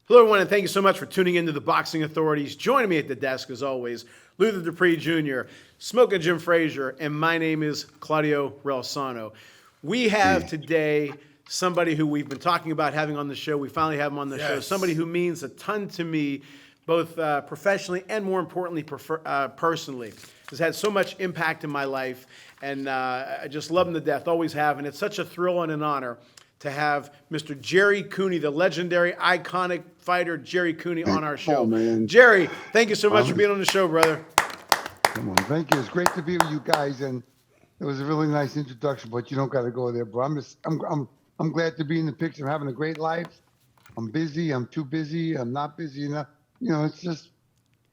Hello, everyone, and thank you so much for tuning into the Boxing Authorities. Joining me at the desk, as always, Luther Dupree Jr., Smoking Jim Frazier, and my name is Claudio Relsano. We have today somebody who we've been talking about having on the show. We finally have him on the show. Somebody who means a ton to me, both professionally and, more importantly, personally. Has had so much impact in my life, and I just love him to death, always have, and it's such a thrill and an honor to have Mr. Gerry Cooney, the legendary, iconic fighter Gerry Cooney, on our show. Oh, man. Gerry, thank you so much for being on the show, brother. Come on, thank you. It's great to be with you guys, and it was a really nice introduction. But you don't got to go there, bro. I'm glad to be in the picture. I'm having a great life. I'm busy. I'm too busy. I'm not busy enough. You know, it's just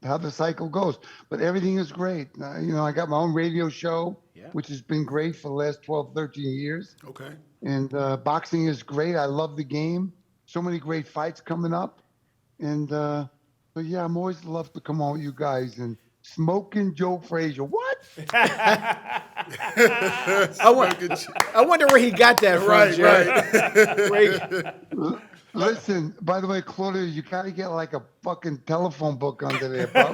how the cycle goes. But everything is great. You know, I got my own radio show, which has been great for the last 12, 13 years. Okay. And boxing is great. I love the game. So many great fights coming up. And so, yeah, I'm always love to come on with you guys. And Smoking Joe Frazier. What? I wonder where he got that from, Gerry. Right. Listen, by the way, Claudia, you got to get like a fucking telephone book under there, bro.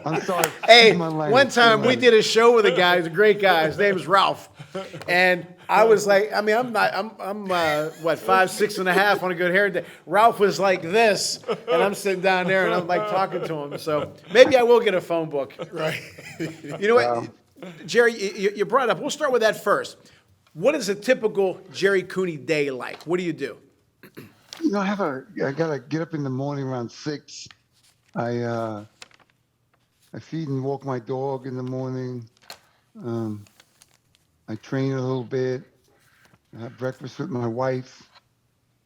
I'm sorry. Hey, one time we did a show with a guy, he's a great guy, his name is Ralph. And I was like, I'm 5'6.5" on a good hair day. Ralph was like this, and I'm sitting down there and I'm like talking to him. So maybe I will get a phone book. Right. You know what, Gerry, you brought up, we'll start with that first. What is a typical Gerry Cooney day like? What do you do? You know, I gotta get up in the morning around 6. I feed and walk my dog in the morning. I train a little bit. I have breakfast with my wife,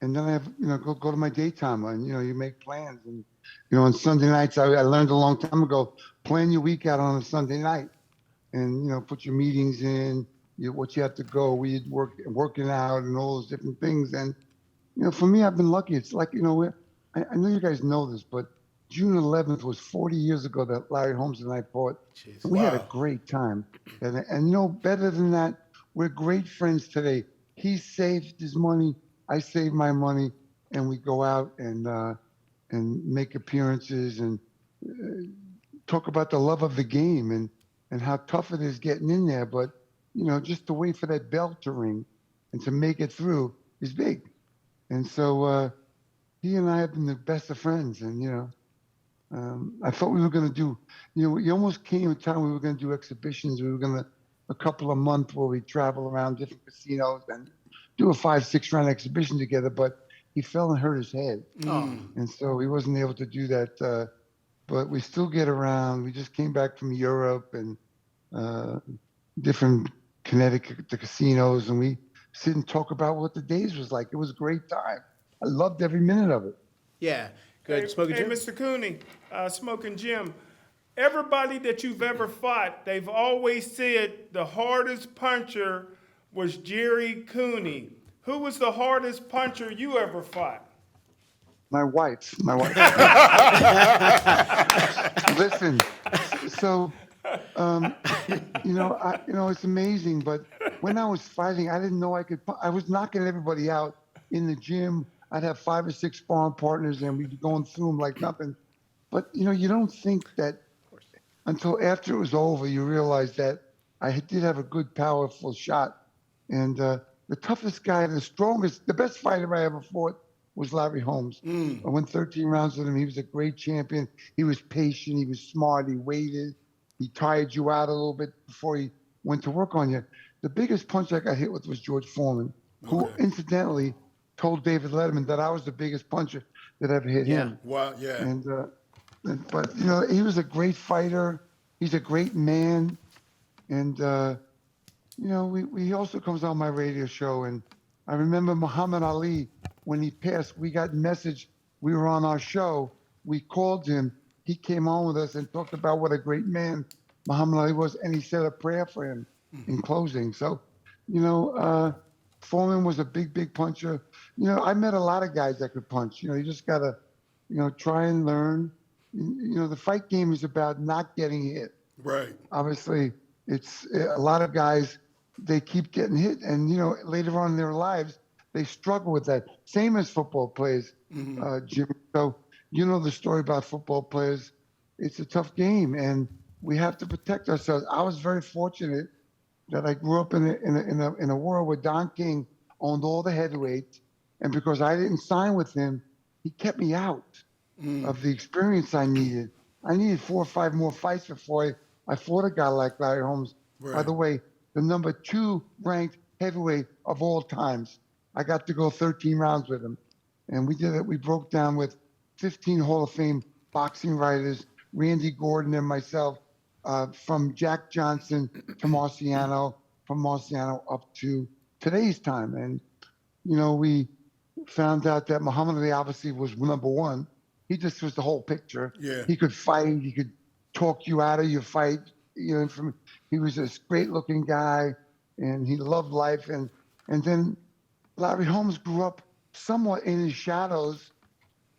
and then I have go to my daytime. And you make plans. And on Sunday nights, I learned a long time ago, plan your week out on a Sunday night, and put your meetings in. What you have to go, working out and all those different things. And, for me, I've been lucky. It's like, I know you guys know this, but June 11th was 40 years ago that Larry Holmes and I fought. Jeez. And we had a great time. And better than that, we're great friends today. He saved his money. I saved my money. And we go out and make appearances and talk about the love of the game and how tough it is getting in there. But, just to wait for that bell to ring and to make it through is big. And so he and I have been the best of friends. And, I thought we were going to do, we almost came a time we were going to do exhibitions. We were going to, a couple of months where we travel around different casinos and do a 5-6 round exhibition together. But he fell and hurt his head. And so he wasn't able to do that. But we still get around. We just came back from Europe and different Connecticut, the casinos, and we sit and talk about what the days was like. It was a great time. I loved every minute of it. Yeah, good. Hey, Smoking Jim? Mr. Cooney, Smoking Jim, everybody that you've ever fought, they've always said the hardest puncher was Gerry Cooney. Who was the hardest puncher you ever fought? My wife. Listen, so... it's amazing. But when I was fighting, I didn't know I could. I was knocking everybody out in the gym. I'd have 5 or 6 sparring partners, and we'd be going through them like nothing. But you don't think that until after it was over, you realize that I did have a good, powerful shot. And the toughest guy, the strongest, the best fighter I ever fought was Larry Holmes. I went 13 rounds with him. He was a great champion. He was patient. He was smart. He waited. He tired you out a little bit before he went to work on you. The biggest punch I got hit with was George Foreman, who incidentally told David Letterman that I was the biggest puncher that ever hit him. Wow, yeah. But he was a great fighter. He's a great man. And, he also comes on my radio show. And I remember Muhammad Ali, when he passed, we got a message. We were on our show. We called him. He came on with us and talked about what a great man Muhammad Ali was, and he said a prayer for him in closing. So, Foreman was a big, big puncher. I met a lot of guys that could punch. You just got to, try and learn. The fight game is about not getting hit. Right. Obviously, it's a lot of guys, they keep getting hit. And, later on in their lives, they struggle with that. Same as football players, Jimmy. So you know the story about football players. It's a tough game, and we have to protect ourselves. I was very fortunate that I grew up in a world where Don King owned all the heavyweights, and because I didn't sign with him, he kept me out of the experience I needed. I needed 4 or 5 more fights before I fought a guy like Larry Holmes. Right. By the way, the number 2 ranked heavyweight of all times. I got to go 13 rounds with him, and we did it. We broke down with 15 Hall of Fame boxing writers, Randy Gordon and myself, from Jack Johnson to Marciano, from Marciano up to today's time. And, you know, we found out that Muhammad Ali obviously was number 1. He just was the whole picture. Yeah. He could fight. He could talk you out of your fight. You know, he was this great-looking guy, and he loved life. And then Larry Holmes grew up somewhat in his shadows,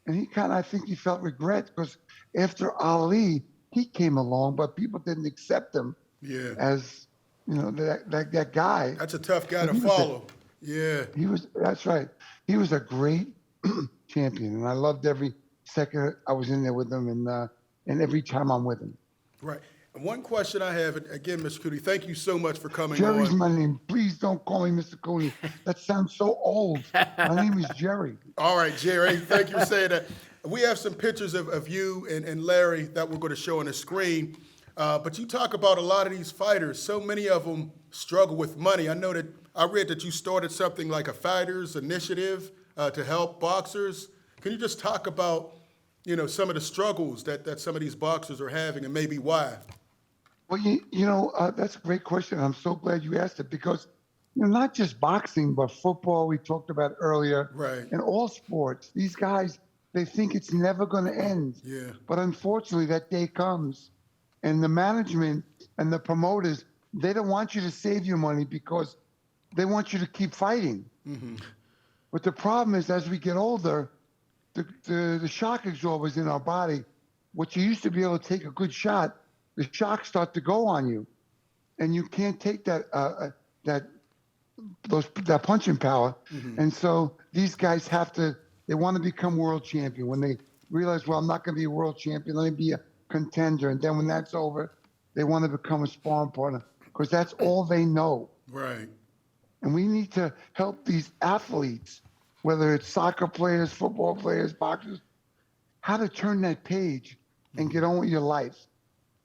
and he I think he felt regret because after Ali, he came along, but people didn't accept him as, you know, that guy. That's a tough guy to follow. That's right. He was a great champion, and I loved every second I was in there with him, and every time I'm with him. Right. And one question I have, and again, Mr. Cooney, thank you so much for coming Gerry's on. my name. Please don't call me Mr. Cooney. That sounds so old. My name is Gerry. All right, Gerry, thank you for saying that. We have some pictures of you and Larry that we're going to show on the screen. But you talk about a lot of these fighters. So many of them struggle with money. I read that you started something like a fighters initiative to help boxers. Can you just talk about, you know, some of the struggles that some of these boxers are having and maybe why? Well, you know, that's a great question. I'm so glad you asked it because, you know, not just boxing, but football we talked about earlier. Right. And all sports. These guys, they think it's never going to end. Yeah. But unfortunately, that day comes. And the management and the promoters, they don't want you to save your money because they want you to keep fighting. Mm-hmm. But the problem is, as we get older, the shock absorbers in our body, what you used to be able to take a good shot, the shocks start to go on you, and you can't take that punching power. Mm-hmm. And so these guys they want to become world champion. When they realize, well, I'm not going to be a world champion, let me be a contender. And then when that's over, they want to become a sparring partner because that's all they know. Right. And we need to help these athletes, whether it's soccer players, football players, boxers, how to turn that page and get on with your life.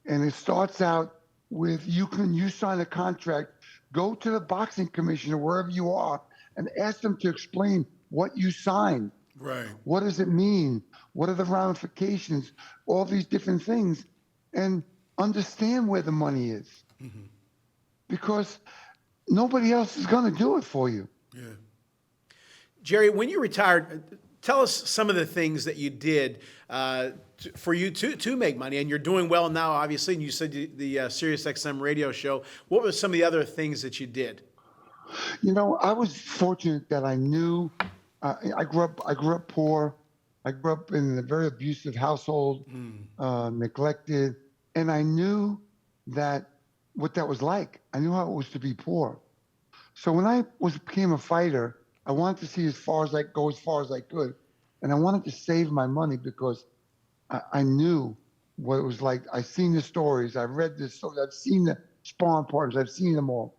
And it starts out with you sign a contract, go to the boxing commissioner, wherever you are, and ask them to explain what you signed. Right. What does it mean? What are the ramifications? All these different things. And understand where the money is. Mm-hmm. Because nobody else is going to do it for you. Yeah. Gerry, when you retired, tell us some of the things that you did for you to make money. And you're doing well now, obviously. And you said the Sirius XM radio show. What were some of the other things that you did? You know, I was fortunate that I knew. I grew up poor. I grew up in a very abusive household, neglected, and I knew what that was like. I knew how it was to be poor. So when I became a fighter, I wanted to see as far as I could, and I wanted to save my money because I knew what it was like. I've seen the stories. I've read this. I've seen the sparring partners. I've seen them all.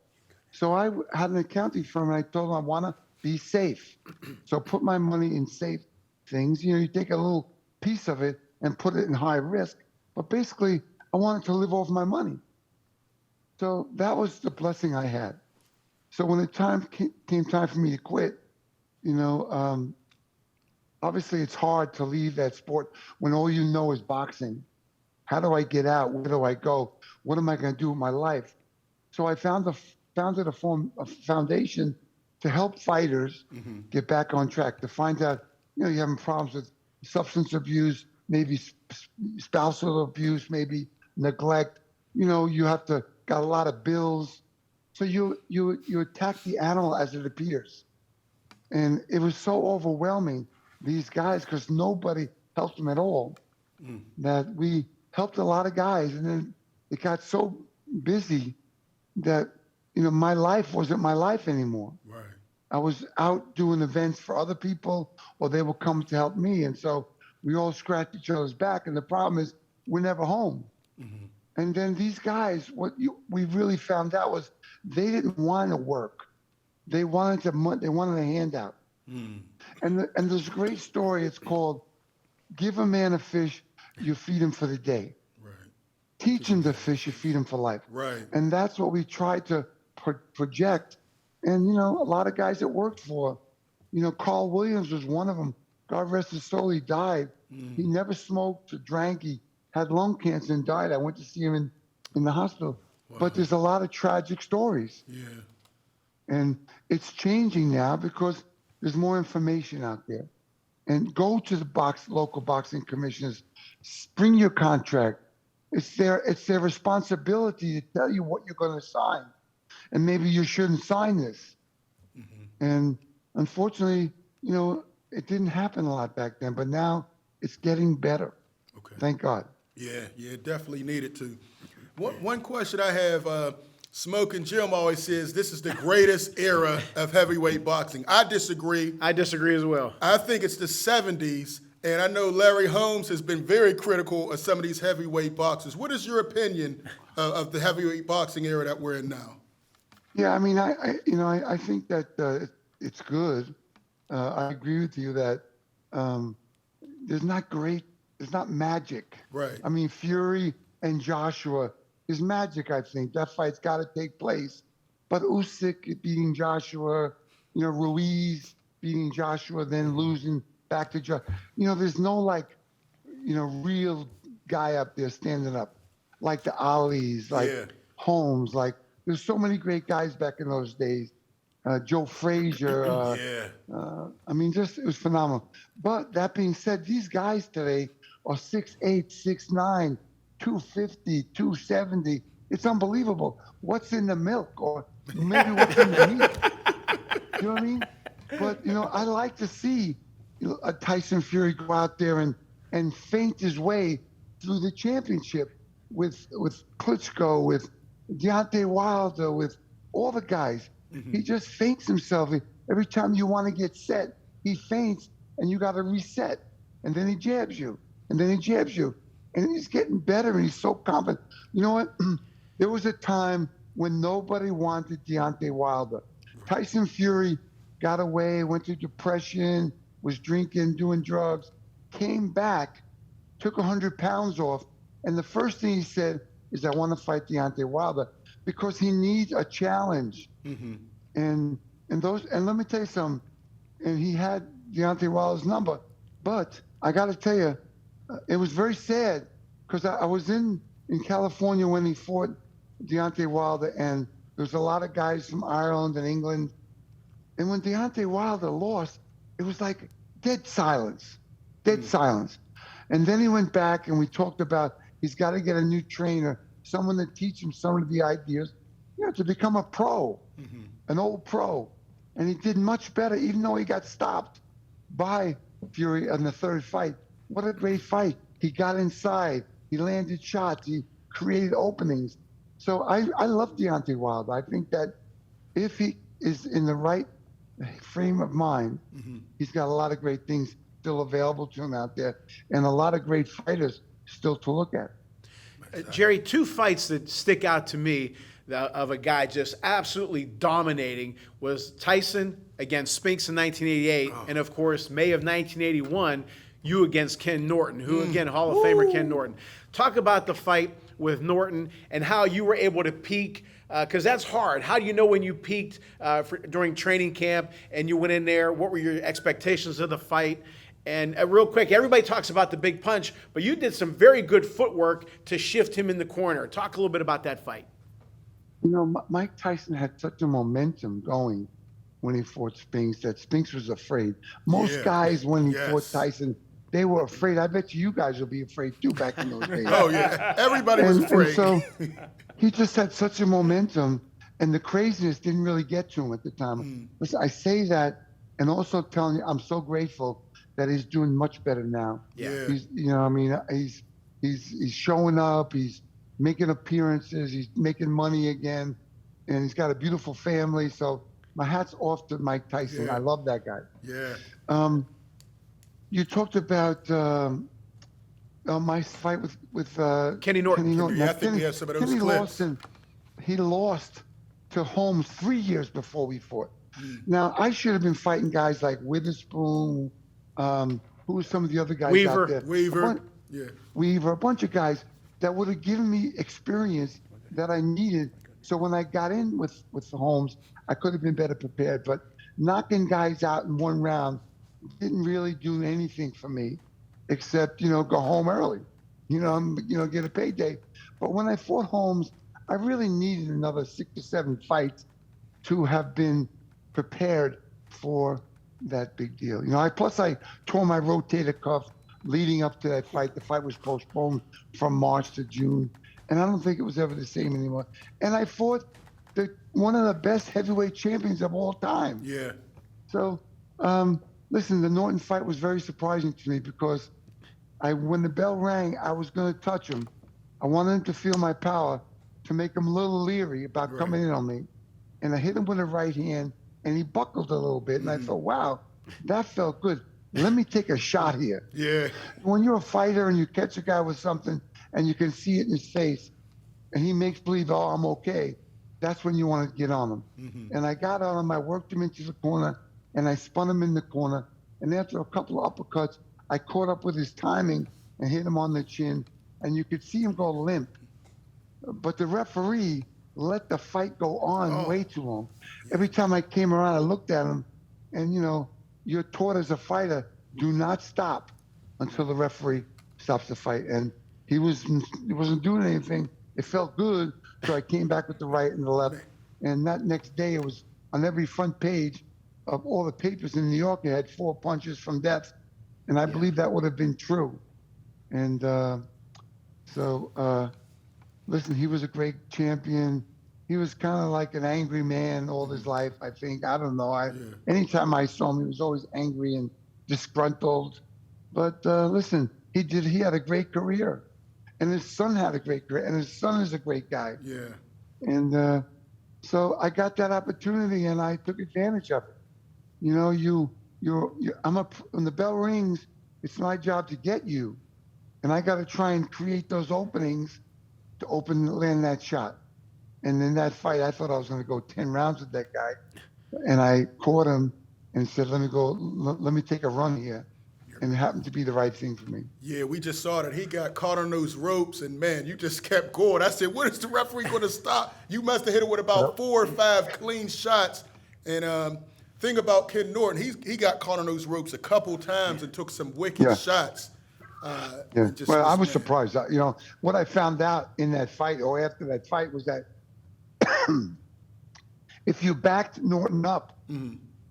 So I had an accounting firm, and I told them I want to be safe. So put my money in safe things. You know, you take a little piece of it and put it in high risk. But basically, I wanted to live off my money. So that was the blessing I had. So when the time came time for me to quit, you know, obviously it's hard to leave that sport when all you know is boxing. How do I get out? Where do I go? What am I going to do with my life? So I founded a foundation to help fighters get back on track, to find out, you know, you're having problems with substance abuse, maybe spousal abuse, maybe neglect. You know, you got a lot of bills. So you attack the animal as it appears. And it was so overwhelming, these guys, because nobody helped them at all, that we helped a lot of guys. And then it got so busy that, you know, my life wasn't my life anymore. Right. I was out doing events for other people, or they would come to help me. And so we all scratched each other's back. And the problem is we're never home. And then these guys, we really found out was they didn't want to work. They wanted a handout. And there's a great story. It's called "Give a Man a Fish, You Feed Him for the Day. Right. Teach him to fish, you feed him for life." Right. And that's what we tried to project. And, a lot of guys that worked for, Carl Williams was one of them. God rest his soul, he died. He never smoked or drank. He had lung cancer and died. I went to see him in the hospital. Wow. But there's a lot of tragic stories. Yeah. And it's changing now because there's more information out there. And go to the local boxing commissioners, bring your contract. It's their responsibility to tell you what you're going to sign. And maybe you shouldn't sign this. And unfortunately, it didn't happen a lot back then, but now it's getting better. Okay. Thank God. Yeah, definitely needed to. One question I have, Smoking Jim always says this is the greatest era of heavyweight boxing. I disagree. I disagree as well. I think it's the 70s, and I know Larry Holmes has been very critical of some of these heavyweight boxers. What is your opinion of the heavyweight boxing era that we're in now? Yeah, I mean, I think that it's good. I agree with you that there's not magic. Right. I mean, Fury and Joshua is magic, I think. That fight's got to take place. But Usyk beating Joshua, Ruiz beating Joshua, then losing back to Joshua. There's no, real guy up there standing up. Like the Alis, like Holmes, there's so many great guys back in those days. Joe Frazier. It was phenomenal. But that being said, these guys today are 6'8", 6'9", 250, 270. It's unbelievable. What's in the milk, or maybe what's in the meat? You know what I mean? But I like to see a Tyson Fury go out there and feint his way through the championship with Klitschko, with Deontay Wilder, with all the guys. He just feints himself. Every time you want to get set, he feints, and you got to reset. And then he jabs you, and then he jabs you. And he's getting better, and he's so confident. You know what? There was a time when nobody wanted Deontay Wilder. Tyson Fury got away, went through depression, was drinking, doing drugs, came back, took 100 pounds off, and the first thing he said is, "I want to fight Deontay Wilder," because he needs a challenge. And let me tell you something. And he had Deontay Wilder's number, but I got to tell you, it was very sad because I was in California when he fought Deontay Wilder, and there's a lot of guys from Ireland and England. And when Deontay Wilder lost, it was like dead silence. And then he went back, and we talked about he's got to get a new trainer, someone to teach him some of the ideas, to become a pro, an old pro. And he did much better, even though he got stopped by Fury in the third fight. What a great fight. He got inside. He landed shots. He created openings. So I love Deontay Wilder. I think that if he is in the right frame of mind, he's got a lot of great things still available to him out there, and a lot of great fighters still to look at. Gerry, two fights that stick out to me of a guy just absolutely dominating was Tyson against Spence in 1988, and of course, May of 1981, you against Ken Norton, who again, Hall of Famer Ken Norton. Talk about the fight with Norton and how you were able to peak, because that's hard. How do you know when you peaked during training camp and you went in there? What were your expectations of the fight? And real quick, everybody talks about the big punch, but you did some very good footwork to shift him in the corner. Talk a little bit about that fight. Mike Tyson had such a momentum going when he fought Spence that Spence was afraid. Most guys, when he fought Tyson, they were afraid. I bet you guys will be afraid too back in those days. Oh, yeah. Everybody was afraid. And so he just had such a momentum, and the craziness didn't really get to him at the time. Listen, I say that, and also telling you, I'm so grateful that he's doing much better now. Yeah. He's, he's showing up. He's making appearances. He's making money again, and he's got a beautiful family. So my hat's off to Mike Tyson. Yeah. I love that guy. Yeah. You talked about my fight with Kenny Norton. Kenny Norton. Yeah, Now, I think we have some of those Kenny clips. he lost to Holmes 3 years before we fought. Now, I should have been fighting guys like Witherspoon, who were some of the other guys Weaver. out there? Weaver. Yeah. Weaver, a bunch of guys that would have given me experience that I needed. So when I got in with Holmes, I could have been better prepared. But knocking guys out in one round didn't really do anything for me, except go home early, get a payday. But when I fought Holmes, I really needed another 6 or 7 fights to have been prepared for that big deal. I tore my rotator cuff leading up to that fight. The fight was postponed from March to June, and I don't think it was ever the same anymore. And I fought one of the best heavyweight champions of all time. Yeah. So, listen, the Norton fight was very surprising to me because when the bell rang, I was going to touch him. I wanted him to feel my power to make him a little leery about coming in on me. And I hit him with a right hand, and he buckled a little bit. And I thought, wow, that felt good. Let me take a shot here. Yeah. When you're a fighter and you catch a guy with something and you can see it in his face and he makes believe, oh, I'm okay, that's when you want to get on him. And I got on him. I worked him into the corner, and I spun him in the corner. And after a couple of uppercuts, I caught up with his timing and hit him on the chin. And you could see him go limp. But the referee let the fight go on way too long. Every time I came around, I looked at him, and you're taught as a fighter, do not stop until the referee stops the fight. And he wasn't doing anything. It felt good, so I came back with the right and the left. And that next day, it was on every front page of all the papers in New York. It had 4 punches from death, and I believe that would have been true. And listen, he was a great champion. He was kind of like an angry man all his life, I think. I don't know. Anytime I saw him, he was always angry and disgruntled. But listen, he had a great career. And his son had a great career. And his son is a great guy. Yeah. And so I got that opportunity, and I took advantage of it. When the bell rings, it's my job to get you. And I got to try and create those openings to land that shot. And in that fight, I thought I was going to go 10 rounds with that guy. And I caught him and said, let me take a run here. And it happened to be the right thing for me. Yeah, we just saw that he got caught on those ropes, and man, you just kept going. I said, when is the referee going to stop? You must have hit it with about 4 or 5 clean shots. And thing about Ken Norton, he got caught on those ropes a couple times and took some wicked shots. Well, I was surprised. What I found out in that fight or after that fight was that if you backed Norton up,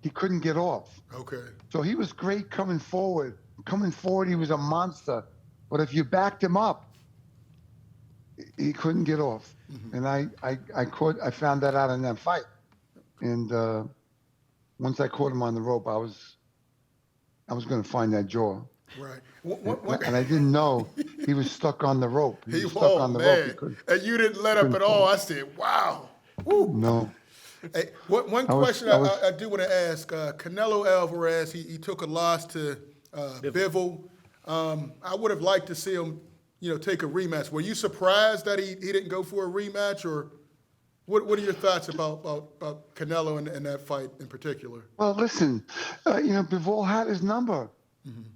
he couldn't get off. Okay. So he was great coming forward. Coming forward, he was a monster. But if you backed him up, he couldn't get off. And I found that out in that fight. And once I caught him on the rope, I was going to find that jaw. Right. And I didn't know he was stuck on the rope. He was stuck on the rope. And you didn't let up at all. I said, wow. Woo. No. Hey, one question I do want to ask. Canelo Alvarez, he took a loss to Bivol. I would have liked to see him, take a rematch. Were you surprised that he didn't go for a rematch, or what are your thoughts about Canelo and that fight in particular? Well, listen, Bivol had his number.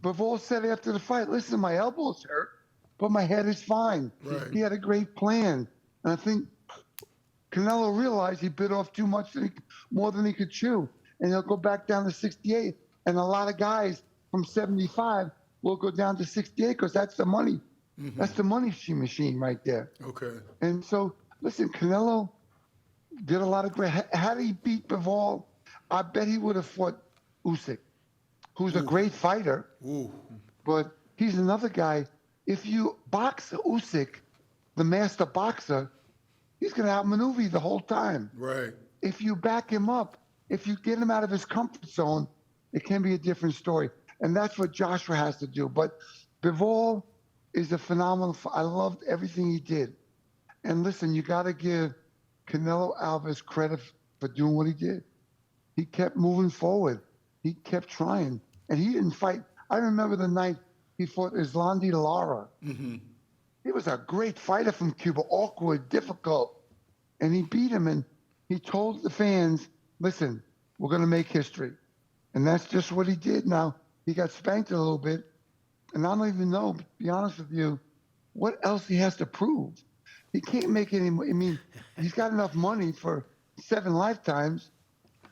Bivol said after the fight, listen, my elbow's hurt, but my head is fine. Right. He had a great plan. And I think Canelo realized he bit off too much, more than he could chew. And he'll go back down to 68. And a lot of guys from 75 will go down to 68 because that's the money. That's the money machine right there. Okay. And so, listen, Canelo did a lot of great. Had he beat Bivol, I bet he would have fought Usyk, who's a great fighter. But he's another guy. If you box Usyk, the master boxer, he's going to outmaneuver you the whole time. Right. If you back him up, if you get him out of his comfort zone, it can be a different story. And that's what Joshua has to do. But Bivol is a phenomenal. I loved everything he did. And listen, you got to give Canelo Alvarez credit for doing what he did. he kept moving forward. He kept trying, and he didn't fight. I remember the night he fought Islandi Lara. He was a great fighter from Cuba, awkward, difficult, and he beat him. And he told the fans, "Listen, we're going to make history," and that's just what he did. Now he got spanked a little bit, and I don't even know, to be honest with you, what else he has to prove. He can't make any. I mean, he's got enough money for 7 lifetimes.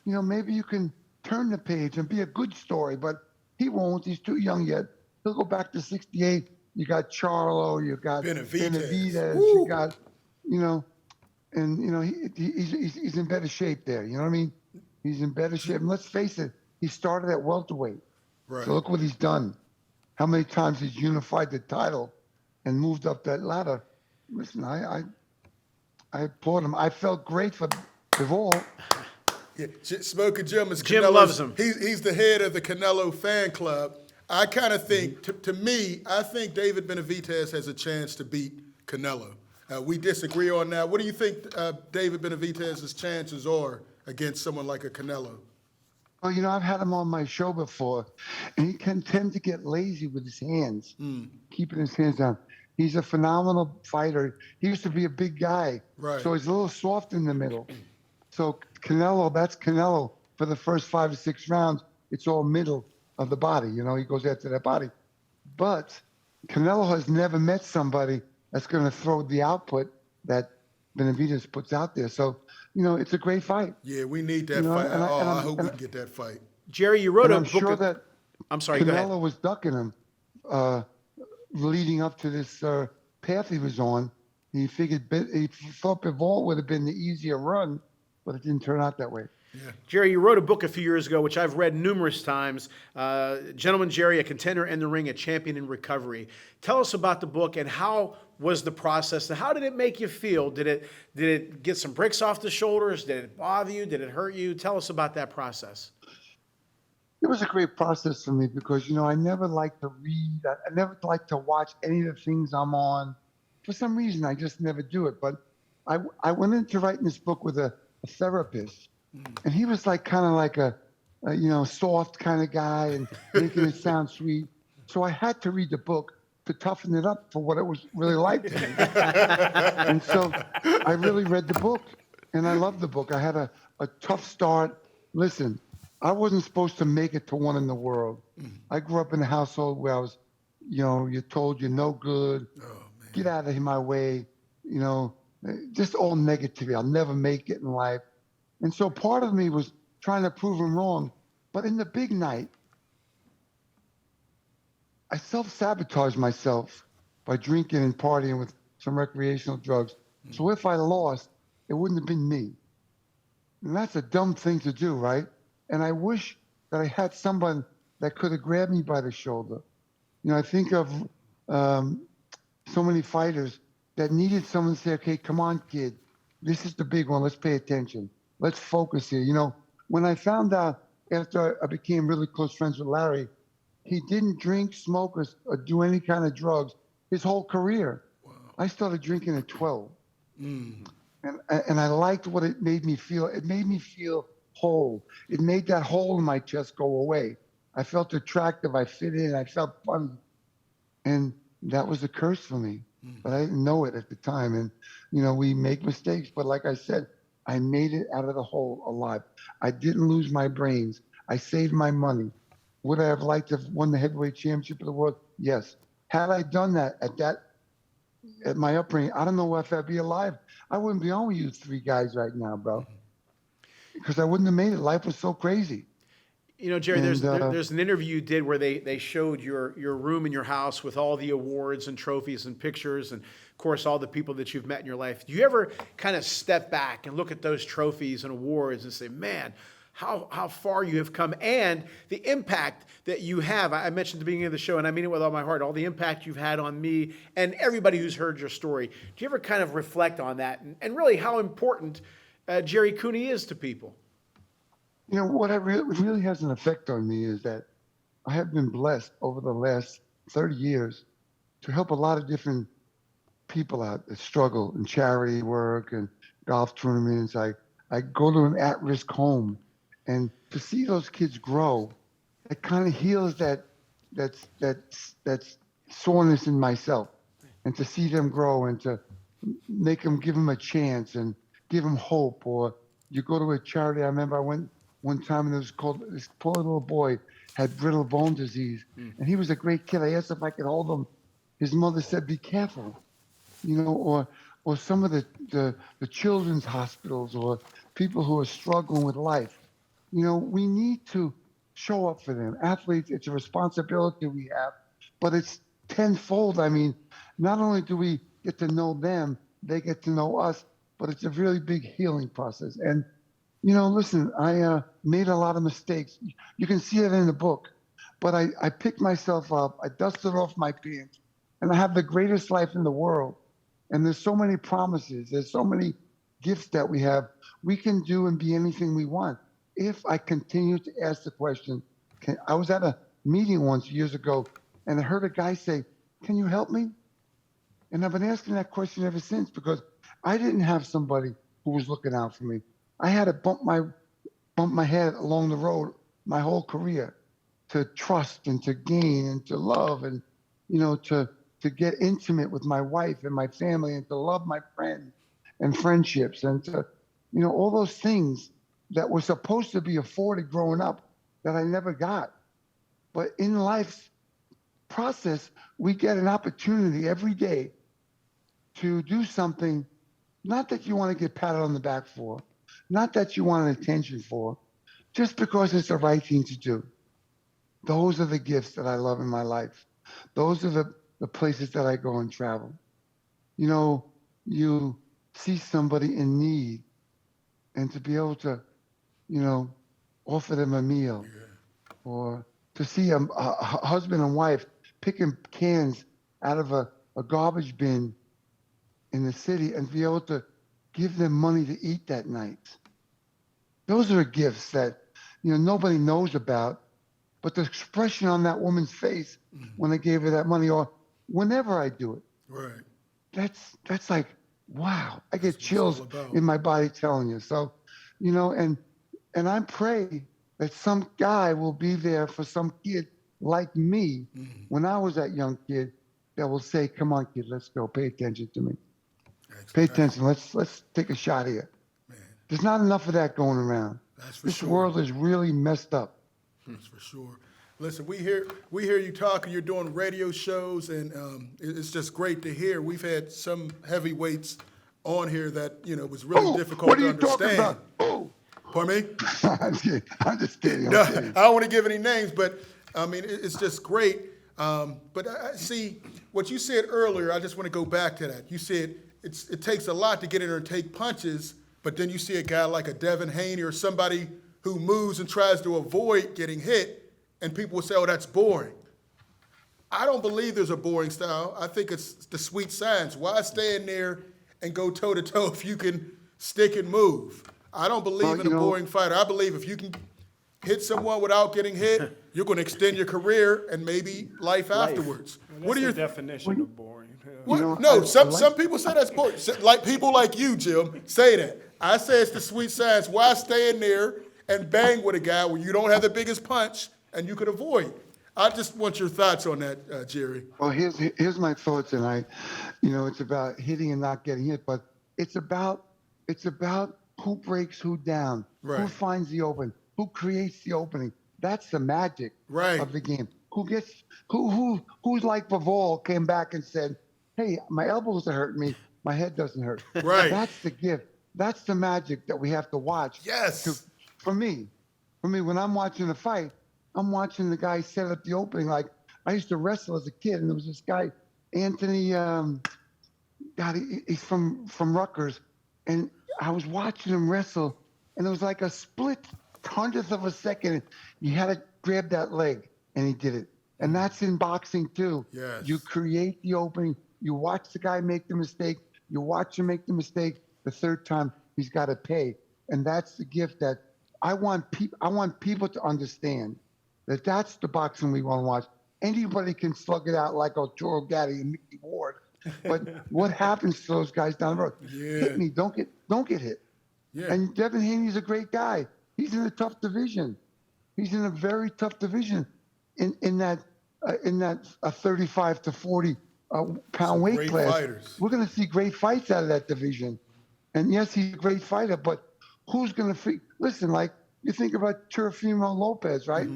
You know, maybe you can turn the page and be a good story, but he won't. He's too young yet. He'll go back to 68. You got Charlo, you got Benavidez, you got, you know, and, you know, he's in better shape there. You know what I mean? He's in better shape. And let's face it, he started at welterweight. Right. So look what he's done. How many times he's unified the title and moved up that ladder. Listen, I applaud him. I felt great for Bivol. Yeah, Smoking Jim is Jim Canelo's, loves him. He's the head of the Canelo fan club. I kind of think, to me, I think David Benavidez has a chance to beat Canelo. We disagree on that. What do you think David Benavidez's chances are against someone like a Canelo? Well, you know, I've had him on my show before, and he can tend to get lazy with his hands, keeping his hands down. He's a phenomenal fighter. He used to be a big guy, Right. So he's a little soft in the middle. So Canelo, that's Canelo. For the first 5 or 6 rounds, it's all middle of the body. You know, he goes after that body. But Canelo has never met somebody that's going to throw the output that Benavidez puts out there. So, you know, it's a great fight. Yeah, we need that You know, fight. and I hope we can get that fight. Jerry, you wrote And a I'm book. sure that I'm sorry, go ahead. Canelo was ducking him leading up to this path he was on. He thought Bivol would have been the easier run, but it didn't turn out that way. Jerry, you wrote a book a few years ago, which I've read numerous times. Gentleman Jerry, a contender in the ring, a champion in recovery. Tell us about the book and how was the process? How did it make you feel? Did it get some bricks off the shoulders? Did it bother you? Did it hurt you? Tell us about that process. It was a great process for me because, you know, I never liked to read. I never liked to watch any of the things I'm on. For some reason, I just never do it. But I went into writing this book with a therapist, and he was like kind of like a you know, soft kind of guy and making it sound sweet. So I had to read the book to toughen it up for what it was really like to me. And so I really read the book, and I loved the book. I had a tough start. Listen, I wasn't supposed to make it to one in the world. I grew up in a household where I was, you know, you're told you're no good, get out of my way, you know, just all negativity. I'll never make it in life. And so part of me was trying to prove him wrong. But in the big night, I self-sabotaged myself by drinking and partying with some recreational drugs. So if I lost, it wouldn't have been me. And that's a dumb thing to do, right? And I wish that I had someone that could have grabbed me by the shoulder. You know, I think of so many fighters that needed someone to say, okay, come on, kid. This is the big one. Let's pay attention. Let's focus here. You know, when I found out after I became really close friends with Larry, he didn't drink, smoke, or do any kind of drugs his whole career. Wow. I started drinking at 12. And I liked what it made me feel. It made me feel whole. It made that hole in my chest go away. I felt attractive. I fit in. I felt fun. And that was a curse for me. But I didn't know it at the time. And, you know, we make mistakes. But like I said, I made it out of the hole alive. I didn't lose my brains. I saved my money. Would I have liked to have won the heavyweight championship of the world? Yes. Had I done that at my upbringing, I don't know if I'd be alive. I wouldn't be on with you 3 guys right now, bro. Because I wouldn't have made it. Life was so crazy. You know, Jerry, there's an interview you did where they showed your room in your house with all the awards and trophies and pictures and, of course, all the people that you've met in your life. Do you ever kind of step back and look at those trophies and awards and say, man, how far you have come and the impact that you have? I mentioned at the beginning of the show, and I mean it with all my heart, all the impact you've had on me and everybody who's heard your story. Do you ever kind of reflect on that and really how important Gerry Cooney is to people? You know, what really has an effect on me is that I have been blessed over the last 30 years to help a lot of different people out that struggle in charity work and golf tournaments. I go to an at-risk home and to see those kids grow, it kind of heals that soreness in myself, and to see them grow and to give them a chance and give them hope. Or you go to a charity. I remember I went one time and it was called, this poor little boy had brittle bone disease, and he was a great kid. I asked if I could hold him. His mother said, "Be careful," or some of the children's hospitals or people who are struggling with life. We need to show up for them. Athletes, it's a responsibility we have, but it's tenfold. I mean, not only do we get to know them, they get to know us, but it's a really big healing process. And, listen, I made a lot of mistakes. You can see it in the book, but I picked myself up, I dusted off my pants, and I have the greatest life in the world. And there's so many promises. There's so many gifts that we have. We can do and be anything we want if I continue to ask the question. I was at a meeting once years ago, and I heard a guy say, "Can you help me?" And I've been asking that question ever since, because I didn't have somebody who was looking out for me. I had to bump my head along the road my whole career to trust and to gain and to love and, to get intimate with my wife and my family and to love my friends and friendships and to, all those things that were supposed to be afforded growing up that I never got. But in life's process, we get an opportunity every day to do something, not that you want to get patted on the back for, not that you want attention for, just because it's the right thing to do. Those are the gifts that I love in my life. Those are the places that I go and travel. You see somebody in need, and to be able to, offer them a meal, or to see a husband and wife picking cans out of a garbage bin in the city and be able to give them money to eat that night. Those are gifts that, nobody knows about, but the expression on that woman's face when I gave her that money, or whenever I do it, Right. that's like, wow, I get chills in my body telling you. So, and I pray that some guy will be there for some kid like me when I was that young kid that will say, "Come on, kid, let's go. Pay attention to me. Pay attention. Let's take a shot here." Man, There's not enough of that going around. that's for This sure. world is really messed up. That's for sure. Listen, we hear you talking. You're doing radio shows, and it's just great to hear. We've had some heavyweights on here that was really difficult What are to you talking understand. about? Oh, Pardon me? I'm just kidding. No, I'm kidding. I don't want to give any names, but I mean it's just great. But I see what you said earlier. I just want to go back to that. You said it takes a lot to get in there and take punches, but then you see a guy like a Devin Haney or somebody who moves and tries to avoid getting hit, and people will say, "Oh, that's boring." I don't believe there's a boring style. I think it's the sweet science. Why stand there and go toe-to-toe if you can stick and move? I don't believe in a boring fighter. I believe if you can hit someone without getting hit, you're going to extend your career and maybe life afterwards. Well, what are your definition of boring? Some people say that's boring. Like people like you, Jim, say that. I say it's the sweet science. Why stand there and bang with a guy when you don't have the biggest punch and you could avoid? I just want your thoughts on that, Gerry. Well, here's my thoughts, and it's about hitting and not getting hit, but it's about who breaks who down, Right. who finds the open, who creates the opening. That's the magic of the game. Who's like Bivol came back and said, "Hey, my elbows are hurting me, my head doesn't hurt." Right. That's the gift. That's the magic that we have to watch. Yes. For me, when I'm watching a fight, I'm watching the guy set up the opening. Like I used to wrestle as a kid, and there was this guy, Anthony. He's from Rutgers, and I was watching him wrestle, and it was like a split hundredth of a second. You had to grab that leg, and he did it. And that's in boxing too. Yes. You create the opening. You watch the guy make the mistake. You watch him make the mistake. The third time, he's got to pay. And that's the gift that I want people to understand. That's the boxing we want to watch. Anybody can slug it out like Arturo Gatti and Mickey Ward. But what happens to those guys down the road? Yeah. Hit me, don't get hit. Yeah. And Devin Haney's a great guy. He's in a tough division. He's in a very tough division in that 35 to 40 pound Some weight great class. fighters. We're going to see great fights out of that division. And yes, he's a great fighter, but who's going to listen? Like you think about Teofimo Lopez, right?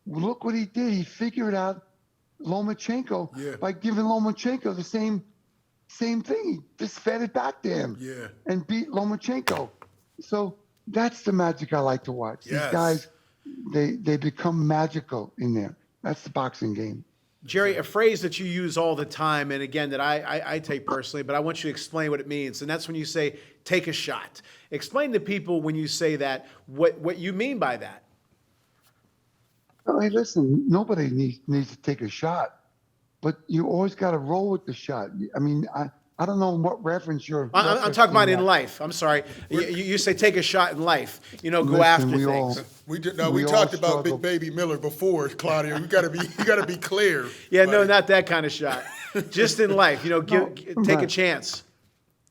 Look what he did. He figured out Lomachenko by giving Lomachenko the same thing. He just fed it back to him and beat Lomachenko. So that's the magic I like to watch. Yes. These guys, they become magical in there. That's the boxing game. Gerry, a phrase that you use all the time, and again, that I take personally, but I want you to explain what it means. And that's when you say, take a shot. Explain to people when you say that, what you mean by that. Well, hey, listen, nobody needs to take a shot, but you always got to roll with the shot. I mean, I don't know what reference you're. I'm talking about in life. I'm sorry. You say take a shot in life. Go Listen, after we things. all- We all talked about struggle. Big Baby Miller before, Claudio. You gotta be clear. Yeah, no, not that kind of shot. Just in life, take a right. chance.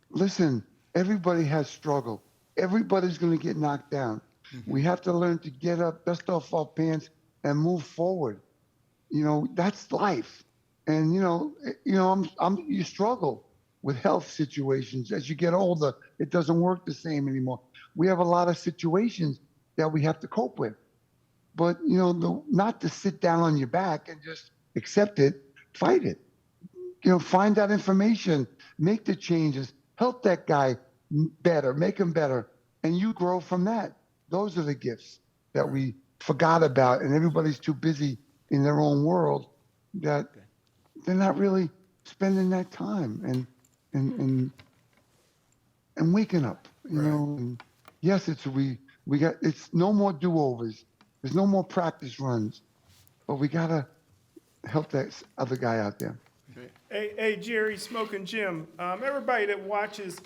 Listen, everybody has struggle. Everybody's going to get knocked down. We have to learn to get up, dust off our pants, and move forward. That's life. And you struggle with health situations as you get older. It doesn't work the same anymore. We have a lot of situations that we have to cope with. But not to sit down on your back and just accept it, fight it. Find out information, make the changes, help that guy better, make him better, and you grow from that. Those are the gifts that we forgot about, and everybody's too busy in their own world that they're not really spending that time and waking up. And yes, it's no more do-overs. There's no more practice runs, but we gotta help that other guy out there. Hey, Gerry, Smoking Jim. Everybody that watches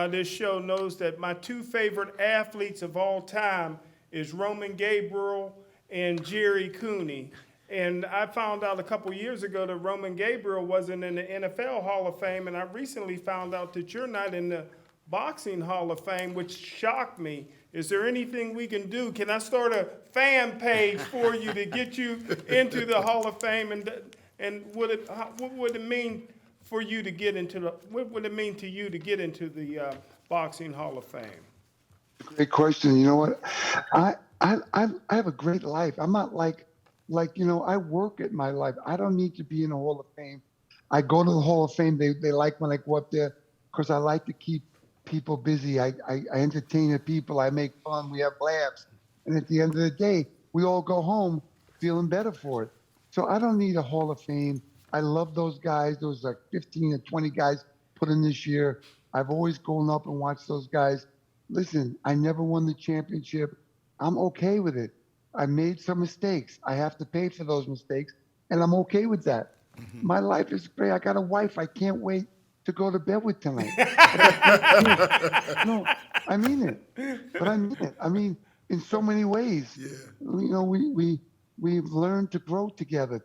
this show knows that my two favorite athletes of all time is Roman Gabriel and Gerry Cooney. And I found out a couple years ago that Roman Gabriel wasn't in the NFL Hall of Fame, and I recently found out that you're not in the Boxing Hall of Fame, which shocked me. Is there anything we can do? Can I start a fan page for you to get you into the Hall of Fame? And what would it mean for you to get into what would it mean to you to get into the Boxing Hall of Fame? Great question. You know what? I have a great life. I'm not like I work at my life. I don't need to be in the Hall of Fame. I go to the Hall of Fame. They like when I go up there because I like to keep people busy. I entertain the people. I make fun. We have laughs. And at the end of the day, we all go home feeling better for it. So I don't need a Hall of Fame. I love those guys. Those like 15 or 20 guys put in this year. I've always gone up and watched those guys. Listen, I never won the championship. I'm okay with it. I made some mistakes. I have to pay for those mistakes, and I'm okay with that. My life is great. I got a wife. I can't wait to go to bed with tonight. No, I mean it. But I mean it. I mean, in so many ways. Yeah. We've learned to grow together,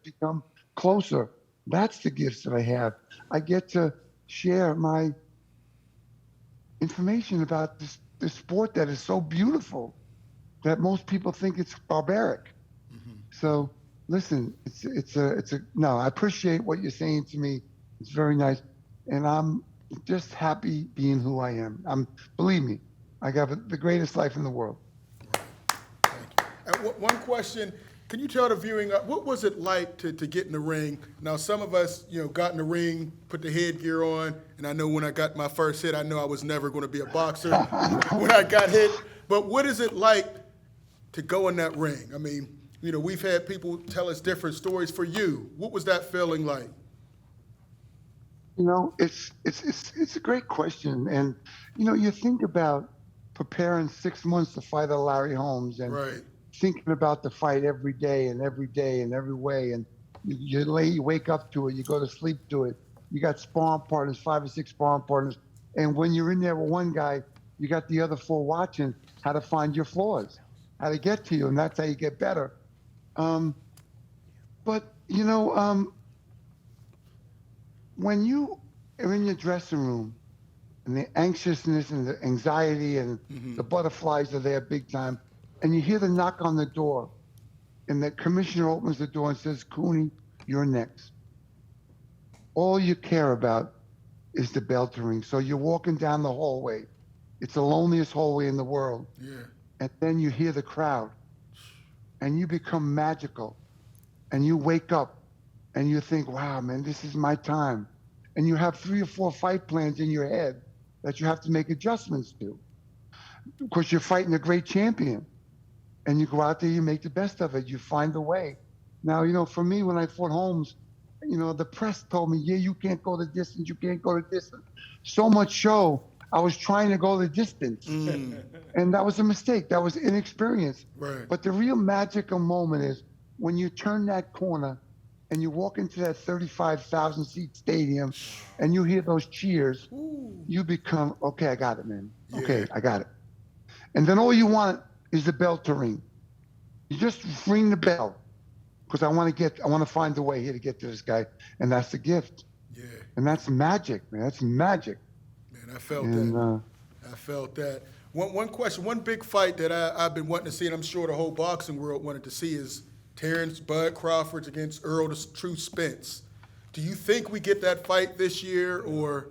become closer. That's the gifts that I have. I get to share my information about this sport that is so beautiful that most people think it's barbaric. So listen, no, I appreciate what you're saying to me. It's very nice. And I'm just happy being who I am. Believe me, I got the greatest life in the world. And one question, can you tell the viewing, what was it like to get in the ring? Now, some of us, got in the ring, put the headgear on, and I know when I got my first hit, I know I was never going to be a boxer when I got hit. But what is it like to go in that ring? I mean, we've had people tell us different stories. For you, what was that feeling like? It's a great question. And, you think about preparing 6 months to fight a Larry Holmes and thinking about the fight every day and every way. And you wake up to it, you go to sleep to it. You got sparring partners, 5 or 6 sparring partners. And when you're in there with one guy, you got the other 4 watching how to find your flaws, how to get to you. And that's how you get better. When you are in your dressing room and the anxiousness and the anxiety and the butterflies are there big time. And you hear the knock on the door, and the commissioner opens the door and says, Cooney, you're next. All you care about is the bell to ring. So you're walking down the hallway. It's the loneliest hallway in the world. Yeah. And then you hear the crowd, and you become magical, and you wake up, and you think, wow, man, this is my time. And you have 3 or 4 fight plans in your head that you have to make adjustments to, because you're fighting a great champion. And you go out there, you make the best of it. You find a way. Now, you know, for me, when I fought Holmes, you know, the press told me, yeah, you can't go the distance. You can't go the distance. So much so, I was trying to go the distance. And that was a mistake. That was inexperience. Right. But the real magical moment is when you turn that corner and you walk into that 35,000 seat stadium and you hear those cheers, you become, okay, I got it, man. Okay, I got it. And then all you want is the bell to ring. You just ring the bell, because I want to find a way here to get to this guy, and that's the gift. Yeah. And that's magic, man. That's magic. Man, I felt And that. I felt that. One question, one big fight that I've been wanting to see, and I'm sure the whole boxing world wanted to see, is Terrence Bud Crawford against Earl the True Spence. Do you think we get that fight this year, or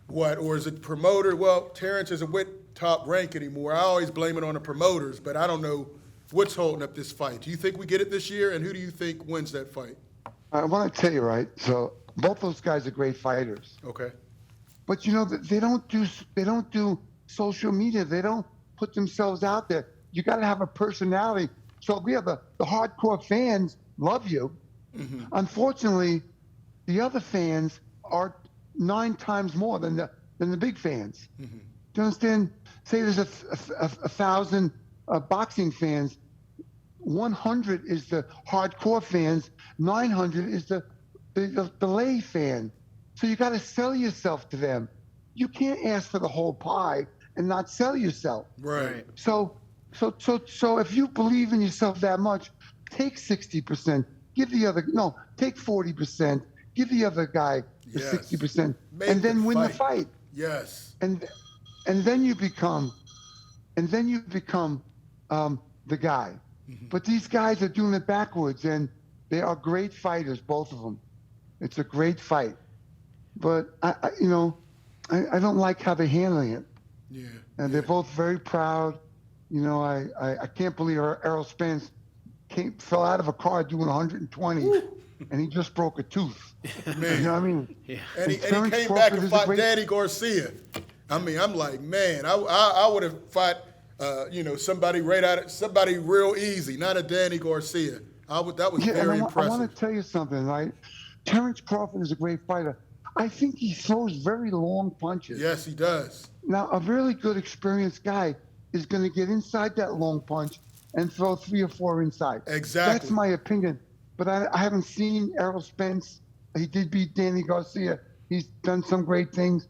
what? Or is it promoter? Well, Terrence isn't with Top Rank anymore. I always blame it on the promoters, but I don't know what's holding up this fight. Do you think we get it this year, and who do you think wins that fight? I want to tell you, right? So both those guys are great fighters. Okay. But you know, they don't do social media. They don't put themselves out there. You got to have a personality. So we have the hardcore fans love you. Unfortunately, the other fans are 9 times more than the big fans. Do you understand? Say there's a 1,000 boxing fans. 100 is the hardcore fans. 900 is the lay fan. So you got to sell yourself to them. You can't ask for the whole pie and not sell yourself. Right. So if you believe in yourself that much, take 60%. Take 40%. Give the other guy the Yes. 60%, Make and then the win the fight. fight. Yes. And then you become the guy. But these guys are doing it backwards, and they are great fighters, both of them. It's a great fight, but I don't like how they're handling it. Yeah. And they're both very proud. You know, I can't believe Errol Spence fell out of a car doing 120, and he just broke a tooth. Man. You know what I mean? Yeah. And he Terrence came Crawford back and is a fought great- Danny Garcia. I mean, I'm like, man, I would have fought, somebody somebody real easy, not a Danny Garcia. That was Yeah, very and I impressive. want to tell you something, right? Terrence Crawford is a great fighter. I think he throws very long punches. Yes, he does. Now, a really good, experienced guy is going to get inside that long punch and throw 3 or 4 inside. Exactly. That's my opinion. But I haven't seen Errol Spence. He did beat Danny Garcia. He's done some great things.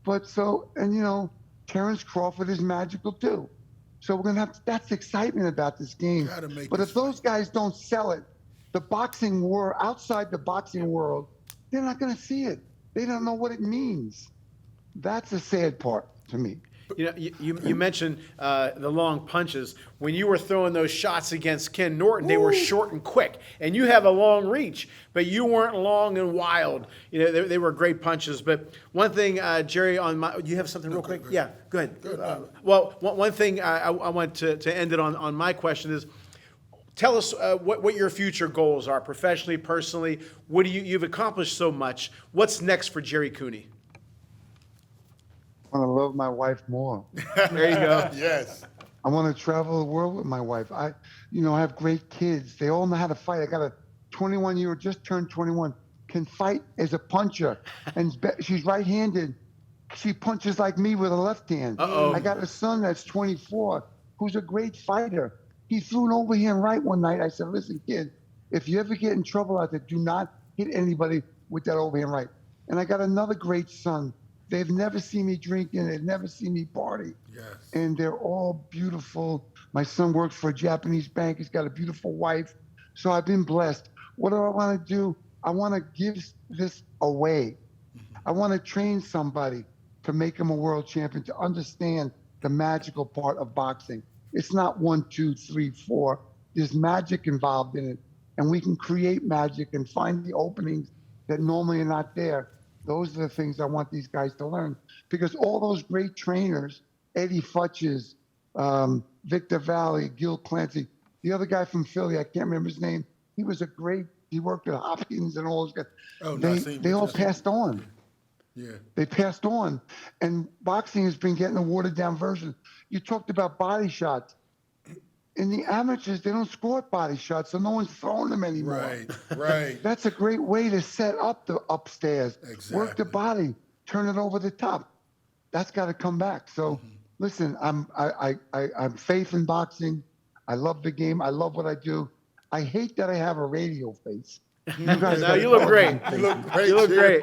Terrence Crawford is magical too. So we're going to have, that's excitement about this game. Gotta make But this if those guys don't sell it, the boxing world, outside the boxing world, they're not going to see it. They don't know what it means. That's the sad part to me. You know, you mentioned the long punches. When you were throwing those shots against Ken Norton, they were short and quick, and you have a long reach, but you weren't long and wild. You know, they were great punches. But one thing, Gerry, you have something real quick? Yeah, go ahead. One thing I want to end it on my question is, tell us what your future goals are, professionally, personally. What you've accomplished so much. What's next for Gerry Cooney? I want to love my wife more. There you go. Yes. I want to travel the world with my wife. I have great kids. They all know how to fight. I got a 21-year-old, just turned 21, can fight as a puncher, and she's right-handed. She punches like me with a left hand. Uh-oh. I got a son that's 24 who's a great fighter. He threw an overhand right one night. I said, listen, kid, if you ever get in trouble out there, do not hit anybody with that overhand right. And I got another great son. They've never seen me drinking. They've never seen me party. Yes. And they're all beautiful. My son works for a Japanese bank. He's got a beautiful wife. So I've been blessed. What do I want to do? I want to give this away. I want to train somebody to make him a world champion, to understand the magical part of boxing. It's not 1, 2, 3, 4. There's magic involved in it. And we can create magic and find the openings that normally are not there. Those are the things I want these guys to learn. Because all those great trainers, Eddie Futches, Victor Valley, Gil Clancy, the other guy from Philly, I can't remember his name. He worked at Hopkins and all those guys. Oh, They all passed on. Yeah. They passed on. And boxing has been getting a watered down version. You talked about body shots. In the amateurs, they don't score body shots, so no one's throwing them anymore. Right. That's a great way to set up the upstairs. Exactly. Work the body, turn it over the top. That's got to come back. So, listen, I'm faith in boxing. I love the game. I love what I do. I hate that I have a radio face. You guys No, you look great. You look great. You look Jerry.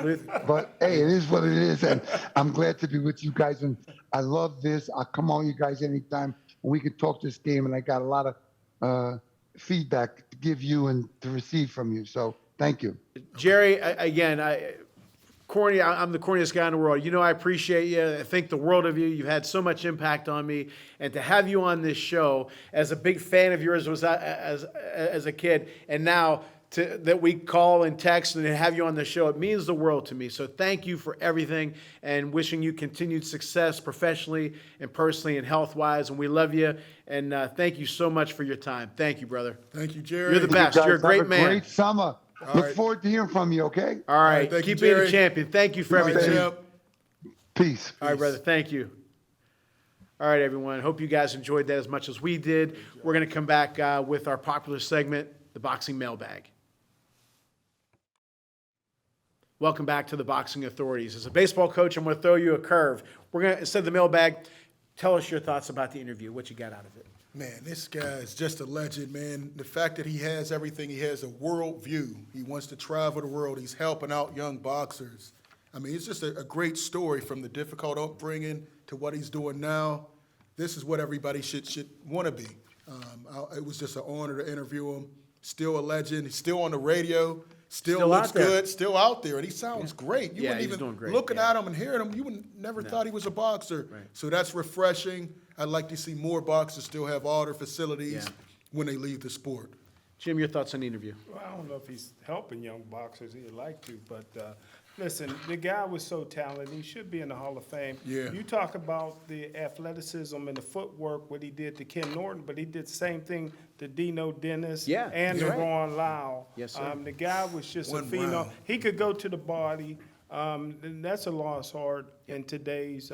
great. But hey, it is what it is, and I'm glad to be with you guys. And I love this. I'll come on you guys anytime, and we can talk this game. And I got a lot of feedback to give you and to receive from you. So thank you, Gerry. Corny, I'm the corniest guy in the world. You know, I appreciate you. I think the world of you. You've had so much impact on me, and to have you on this show as a big fan of yours was as a kid, and now that we call and text and have you on the show, it means the world to me. So thank you for everything, and wishing you continued success professionally and personally and health-wise. And we love you, and thank you so much for your time. Thank you, brother. Thank you, Jerry. You're the best. You guys You're a great have a man. Great summer. All Look right. forward to hearing from you. Okay. All right. thank you, Keep being a Gerry. champion. Thank you for All right, everything. champ. Peace. All right, brother. Thank you. All right, everyone. Hope you guys enjoyed that as much as we did. We're going to come back with our popular segment, the Boxing Mailbag. Welcome back to the Boxing Authorities. As a baseball coach, I'm going to throw you a curve. We're going to, instead of the mailbag, tell us your thoughts about the interview, what you got out of it. Man, this guy is just a legend, man. The fact that he has everything, he has a world view. He wants to travel the world. He's helping out young boxers. I mean, it's just a great story from the difficult upbringing to what he's doing now. This is what everybody should want to be. It was just an honor to interview him. Still a legend. He's still on the radio. Still looks out there. good. Still out there. And he sounds great. You Yeah, wouldn't he's even, doing great, looking yeah. at him and hearing him, you would never thought he was a boxer. Right. So that's refreshing. I'd like to see more boxers still have all their facilities Yeah. when they leave the sport. Jim, your thoughts on the interview? Well, I don't know if he's helping young boxers. He'd like to, but listen, the guy was so talented. He should be in the Hall of Fame. Yeah. You talk about the athleticism and the footwork, what he did to Ken Norton, but he did the same thing to Dino Dennis Yeah, and you're to right. Ron Lau. Yes, sir. The guy was just One a phenom. round. He could go to the body. And that's a lost art in today's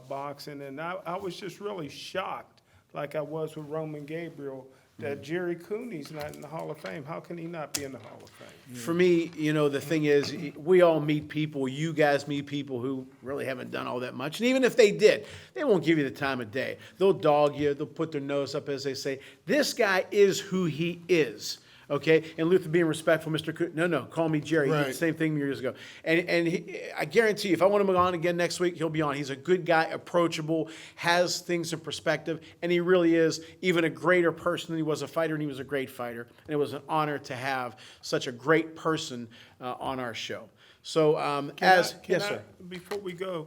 boxing. And I was just really shocked, like I was with Roman Gabriel, that Gerry Cooney's not in the Hall of Fame. How can he not be in the Hall of Fame? For me, you know, the thing is, we all meet people, you guys meet people who really haven't done all that much. And even if they did, they won't give you the time of day. They'll dog you. They'll put their nose up, as they say. This guy is who he is. Okay, and Luther being respectful, Mr. No, call me Gerry. He did the Right. same thing years ago. And I guarantee you, if I want him on again next week, he'll be on. He's a good guy, approachable, has things in perspective, and he really is even a greater person than he was a fighter, and he was a great fighter. And it was an honor to have such a great person on our show. So yes, sir. Before we go,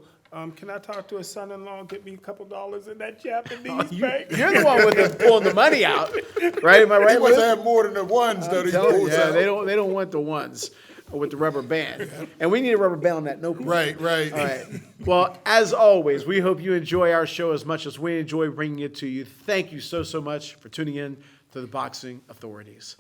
can I talk to his son-in-law and get me a couple dollars in that Japanese bank? You're the one with pulling the money out, right? Am I right? He must Liz? have more than the ones that he Telling you, pulls yeah, out. they don't want the ones with the rubber band, and we need a rubber band on that notebook. Right. All right. Well, as always, we hope you enjoy our show as much as we enjoy bringing it to you. Thank you so much for tuning in to the Boxing Authorities.